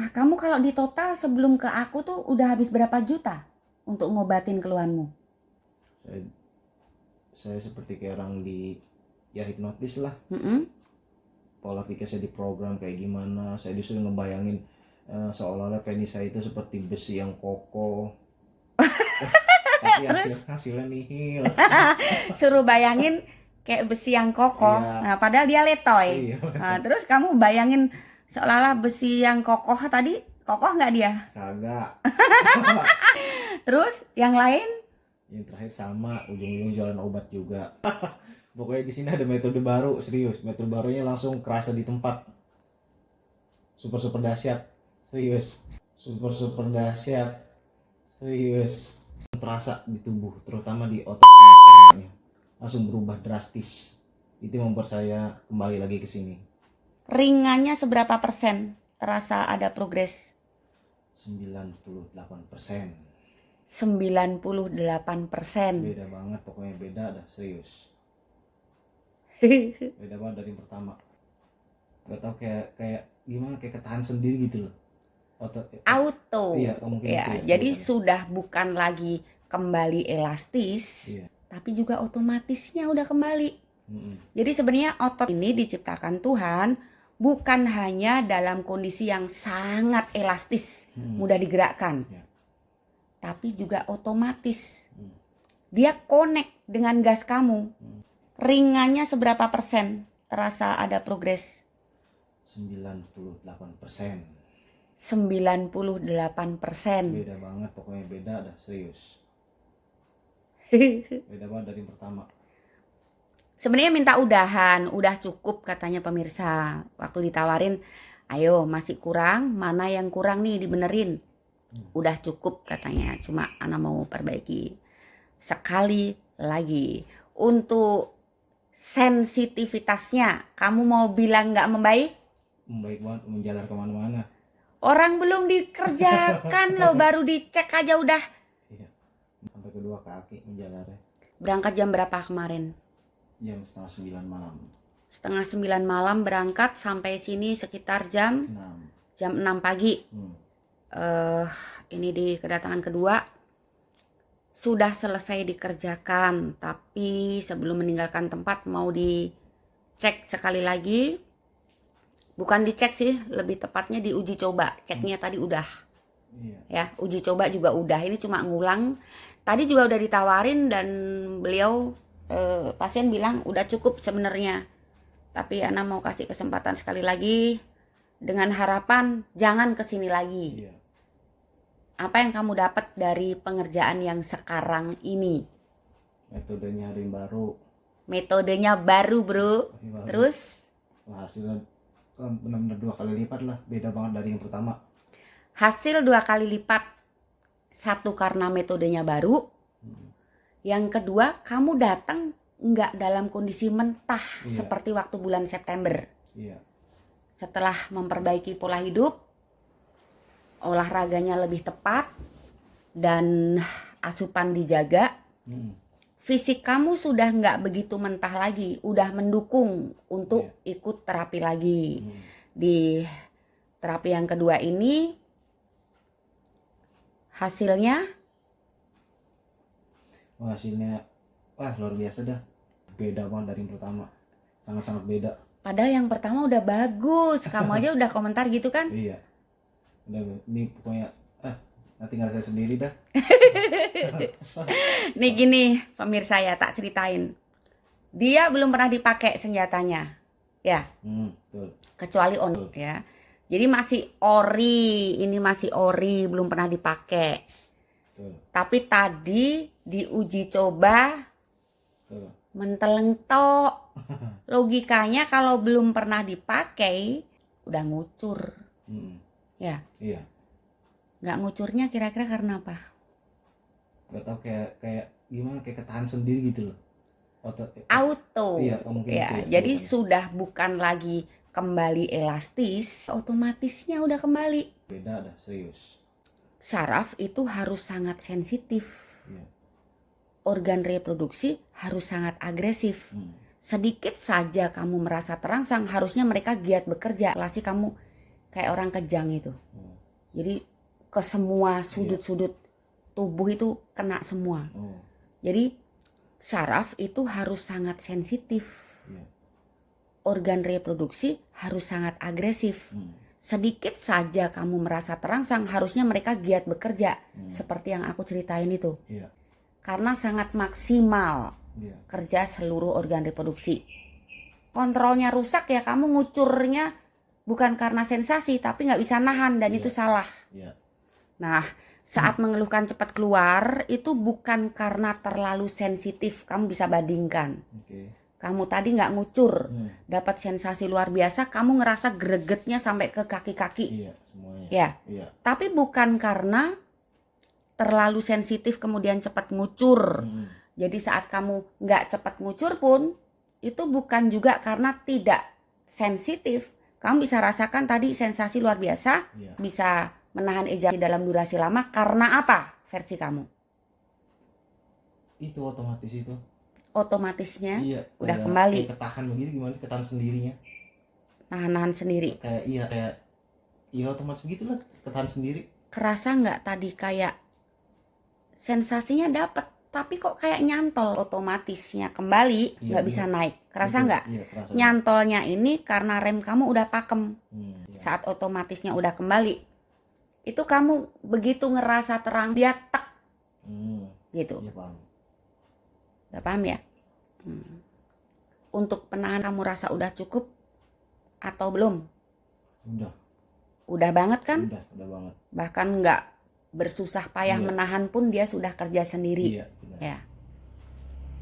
Nah, kamu kalau di total sebelum ke aku tuh udah habis berapa juta untuk ngobatin keluhanmu? Saya, saya seperti kayak orang di ya hipnotis lah. Mm-mm. Pola pikir saya diprogram kayak gimana. Saya disuruh ngebayangin seolah-olah penis saya itu seperti besi yang kokoh. Tapi Terus hasilnya nihil. suruh bayangin kayak besi yang kokoh. Iya, Nah, padahal dia letoy. iya. Nah, terus kamu bayangin seolah-olah besi yang kokoh tadi, kokoh nggak dia? Kagak. Terus yang lain, Yang terakhir sama, ujung-ujung jualan obat juga. Pokoknya di sini ada metode baru, serius. Metode barunya langsung kerasa di tempat. Super super dahsyat, serius. Super super dahsyat, serius. Terasa di tubuh, terutama di otak penasnya. Langsung berubah drastis. Itu yang membuat saya kembali lagi ke sini. ringannya seberapa persen terasa ada progres? 98%. 98%. Beda banget, pokoknya beda dah, serius. Beda banget dari yang pertama. Gak tau kayak gimana, kayak ketahan sendiri gitu loh. Auto. Iya, mungkin Ya, itu ya. jadi Bukan. sudah bukan lagi kembali elastis, Iya. tapi juga otomatisnya udah kembali. Mm-mm. Jadi sebenarnya otot ini diciptakan Tuhan bukan hanya dalam kondisi yang sangat elastis, mudah digerakkan, Iya. tapi juga otomatis. Dia connect dengan gas kamu. Ringannya seberapa persen terasa ada progres? 98%. 98%. Beda banget, pokoknya beda dah, serius. Beda banget dari yang pertama. Sebenarnya minta udahan, udah cukup katanya pemirsa. Waktu ditawarin, ayo masih kurang, mana yang kurang nih dibenerin. Udah cukup katanya, cuma Ana mau perbaiki sekali lagi. Untuk sensitivitasnya, kamu mau bilang nggak membaik? Membaik banget, menjalar kemana-mana. Orang belum dikerjakan loh, baru dicek aja udah. Iya. Sampai kedua kaki menjalarnya. Berangkat jam berapa kemarin? Jam 8:30 malam. 8:30 malam berangkat, sampai sini sekitar jam 6. 6 pagi. Ini di kedatangan kedua sudah selesai dikerjakan, tapi sebelum meninggalkan tempat mau dicek sekali lagi. Bukan dicek sih, lebih tepatnya diuji coba. Ceknya tadi udah. Iya. Ya, uji coba juga udah. Ini cuma ngulang. Tadi juga udah ditawarin dan beliau pasien bilang udah cukup sebenarnya. Tapi Ana mau kasih kesempatan sekali lagi dengan harapan jangan kesini lagi. Iya. Apa yang kamu dapat dari pengerjaan yang sekarang ini? Metodenya ada yang baru. Metodenya baru, bro. Baru. Terus Wah, hasilnya benar-benar 2 kali lipat lah, beda banget dari yang pertama. hasil 2 kali lipat. Satu karena metodenya baru. Yang kedua, kamu datang nggak dalam kondisi mentah seperti waktu bulan September. Iya. Setelah memperbaiki pola hidup, olahraganya lebih tepat, dan asupan dijaga, fisik kamu sudah nggak begitu mentah lagi, udah mendukung untuk ikut terapi lagi. Di terapi yang kedua ini, hasilnya wah luar biasa dah, beda banget dari yang pertama, sangat-sangat beda. padahal yang pertama udah bagus, kamu aja udah komentar gitu kan. Iya, udah, ini pokoknya nanti ngerasa sendiri dah. Nih gini pemirsa ya, tak ceritain. Dia belum pernah dipakai senjatanya, ya, Betul. kecuali on ya. Jadi masih ori, ini masih ori, belum pernah dipakai. Betul. Tapi tadi diuji coba Betul. mentelentok. Logikanya kalau belum pernah dipakai udah ngucur. Ya. Iya. Nggak ngucurnya kira-kira karena apa? Gak tau, kayak gimana, kayak ketahan sendiri gitu loh. Auto. Iya, mungkin ya, itu ya. jadi Bukan. sudah bukan lagi kembali elastis, otomatisnya udah kembali. Beda dah, serius. Saraf itu harus sangat sensitif. Iya. Organ reproduksi harus sangat agresif. Sedikit saja kamu merasa terangsang, harusnya mereka giat bekerja. Pasti kamu kayak orang kejang itu. Jadi ke semua sudut-sudut tubuh itu kena semua. Oh. Jadi saraf itu harus sangat sensitif. Iya. Organ reproduksi harus sangat agresif. Sedikit saja kamu merasa terangsang, harusnya mereka giat bekerja. Seperti yang aku ceritain itu. Iya. Karena sangat maksimal Iya. kerja seluruh organ reproduksi. Kontrolnya rusak ya, kamu ngucurnya bukan karena sensasi, tapi nggak bisa nahan dan itu salah. Iya. Nah, saat mengeluhkan cepat keluar itu bukan karena terlalu sensitif. Kamu bisa bandingkan. Oke. Kamu tadi nggak ngucur, dapat sensasi luar biasa, kamu ngerasa gregetnya sampai ke kaki-kaki. Iya, semuanya. Ya, Iya. tapi bukan karena terlalu sensitif kemudian cepat ngucur. Jadi saat kamu nggak cepat ngucur pun, itu bukan juga karena tidak sensitif. Kamu bisa rasakan tadi sensasi luar biasa, Iya. bisa menahan ejakulasi dalam durasi lama. Karena apa versi kamu? Itu otomatis itu. Otomatisnya Iya, udah kayak- kembali. kayak ketahan begitu, gimana ketahan sendirinya. Nahan-nahan sendiri. Kayak iya otomatis begitulah, ketahan sendiri. Kerasa nggak tadi kayak sensasinya dapat, tapi kok kayak nyantol, otomatisnya kembali Iya, nggak bisa naik. Kerasa Betul. nggak? Iya, kerasa. Nyantolnya ini karena rem kamu udah pakem. Iya. Saat otomatisnya udah kembali, itu kamu begitu ngerasa terang, dia tek gitu. Iya, paham. Gak paham ya? Untuk penahan kamu rasa udah cukup atau belum? Udah Udah banget kan? udah banget. Bahkan nggak bersusah payah Iya. menahan pun dia sudah kerja sendiri. Iya, benar. Ya.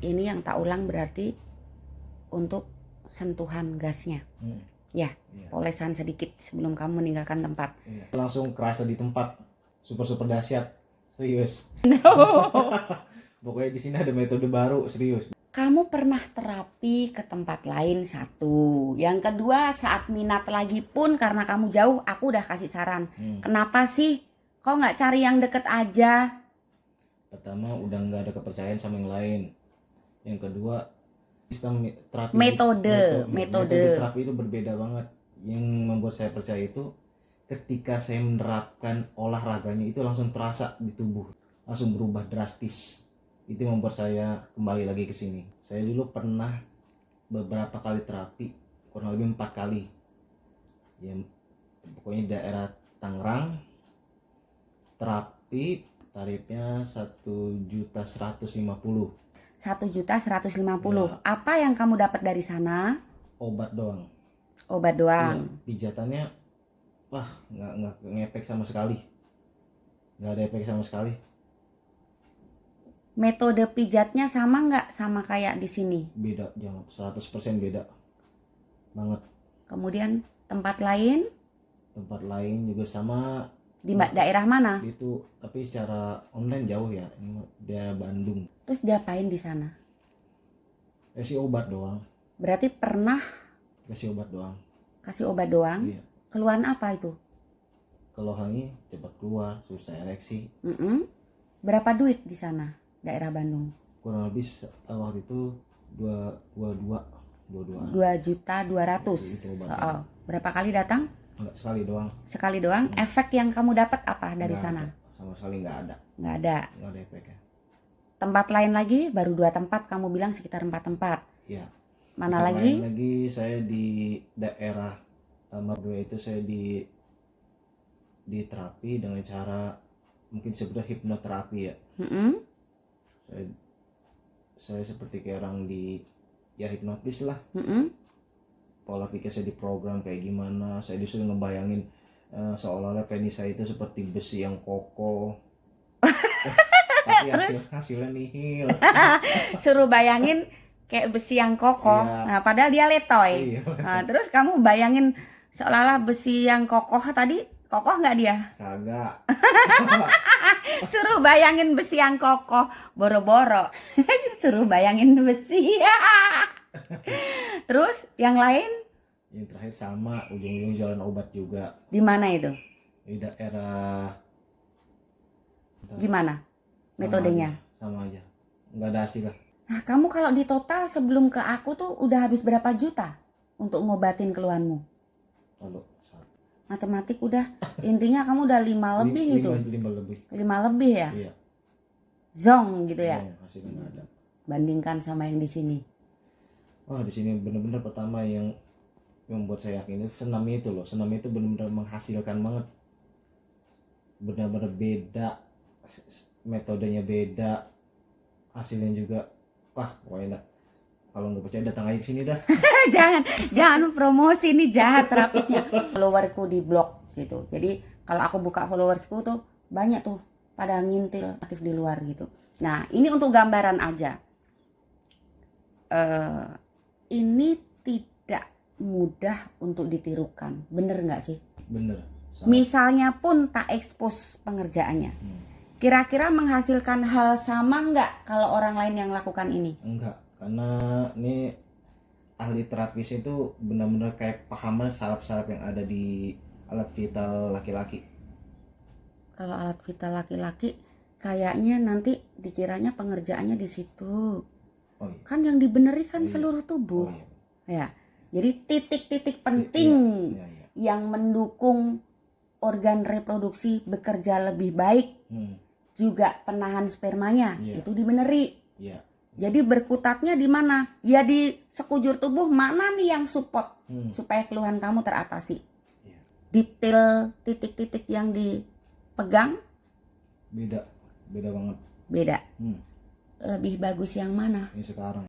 Ini yang tak ulang berarti untuk sentuhan gasnya. Ya, Iya. polesan sedikit sebelum kamu meninggalkan tempat. Iya. Langsung kerasa di tempat, super dahsyat, serius. Pokoknya di sini ada metode baru, serius. Kamu pernah terapi ke tempat lain, satu. Yang kedua, saat minat lagi pun karena kamu jauh, aku udah kasih saran. Kenapa sih? Kok nggak cari yang deket aja? Pertama, udah nggak ada kepercayaan sama yang lain. Yang kedua, sistem terapi metode terapi itu berbeda banget. Yang membuat saya percaya itu ketika saya menerapkan olahraganya itu langsung terasa di tubuh, langsung berubah drastis. Itu yang membuat saya kembali lagi ke sini. Saya dulu pernah beberapa kali terapi, kurang lebih 4 kali. Ya, pokoknya daerah Tangerang. Terapi tarifnya 1.150.000. 1.150.000. Ya. Apa yang kamu dapat dari sana? Obat doang. Obat doang. Iya, pijatannya wah nggak ngefek sama sekali, nggak ada efek sama sekali. Metode pijatnya sama nggak sama kayak di sini? Beda, jangan 100% beda banget. Kemudian tempat lain Tempat lain juga sama di daerah mana? itu, tapi secara online jauh ya, ini daerah Bandung. Terus diapain di sana? Kasih obat doang, Berarti pernah kasih obat doang. kasih obat doang? Iya, Keluhan apa itu? keluhannya cepat keluar, susah ereksi. Berapa duit di sana, daerah Bandung? Kurang lebih waktu itu 22. 2.200.000. Itu obatnya. Berapa kali datang? Enggak, sekali doang. Sekali doang. Efek yang kamu dapat apa dari Nggak sana? ada. Sama sekali nggak ada Nggak ada. efeknya. Tempat lain lagi baru 2 tempat, kamu bilang sekitar 4 tempat. Iya. Mana Tempat lagi? lain lagi saya di daerah Merdeka itu saya di terapi dengan cara mungkin sebutnya hipnoterapi ya. Saya seperti kayak orang di ya hipnotis lah. Pola pikir saya diprogram kayak gimana, saya disuruh ngebayangin seolah-olah penis saya itu seperti besi yang kokoh. Tapi hasilnya nihil. Suruh bayangin kayak besi yang kokoh. Iya. Nah, padahal dia letoy. Iya. Nah, terus kamu bayangin seolah-olah besi yang kokoh tadi, kokoh nggak dia? Kagak. Suruh bayangin besi yang kokoh, boro-boro. Suruh bayangin besi. Terus yang lain Yang terakhir sama, ujung-ujung jalan obat juga di mana itu? di daerah. Gimana metodenya? Sama aja, nggak ada hasil lah. Nah, kamu kalau di total sebelum ke aku tuh udah habis berapa juta untuk ngobatin keluhanmu? Lalu matematik udah. Intinya kamu udah 5 lebih itu. 5 lebih. 5 lebih ya? Iya. Zong gitu ya. Hasilnya nggak ada. Bandingkan sama yang di sini. Wah, di sini bener-bener pertama yang buat saya yakin itu senam itu loh. Senam itu bener-bener menghasilkan banget. Benar-benar beda, metodenya beda, hasilnya juga. Wah, pokoknya kalau nggak percaya datang aja ke sini dah. jangan promosi, ini jahat terapisnya. Followerku di blog gitu. Jadi kalau aku buka followersku tuh banyak tuh pada ngintil aktif di luar gitu. Nah, ini untuk gambaran aja. Ini tidak mudah untuk ditirukan, bener nggak sih? Bener. Misalnya pun tak ekspos pengerjaannya, kira-kira menghasilkan hal sama nggak kalau orang lain yang lakukan ini? Enggak, karena ini ahli terapis itu benar-benar kayak pahaman saraf-saraf yang ada di alat vital laki-laki. Kalau alat vital laki-laki kayaknya nanti dikiranya pengerjaannya di situ. Oh iya. Kan yang dibeneri kan Iya. seluruh tubuh. Oh iya. Ya. Jadi titik-titik penting Iya, iya. yang mendukung organ reproduksi bekerja lebih baik, juga penahan spermanya, Iya. itu dibeneri. Iya. Jadi berkutatnya di mana? Ya di sekujur tubuh, mana nih yang support supaya keluhan kamu teratasi. Iya. Detail titik-titik yang dipegang Beda banget. beda. Hmm. Lebih bagus yang mana? Ini sekarang.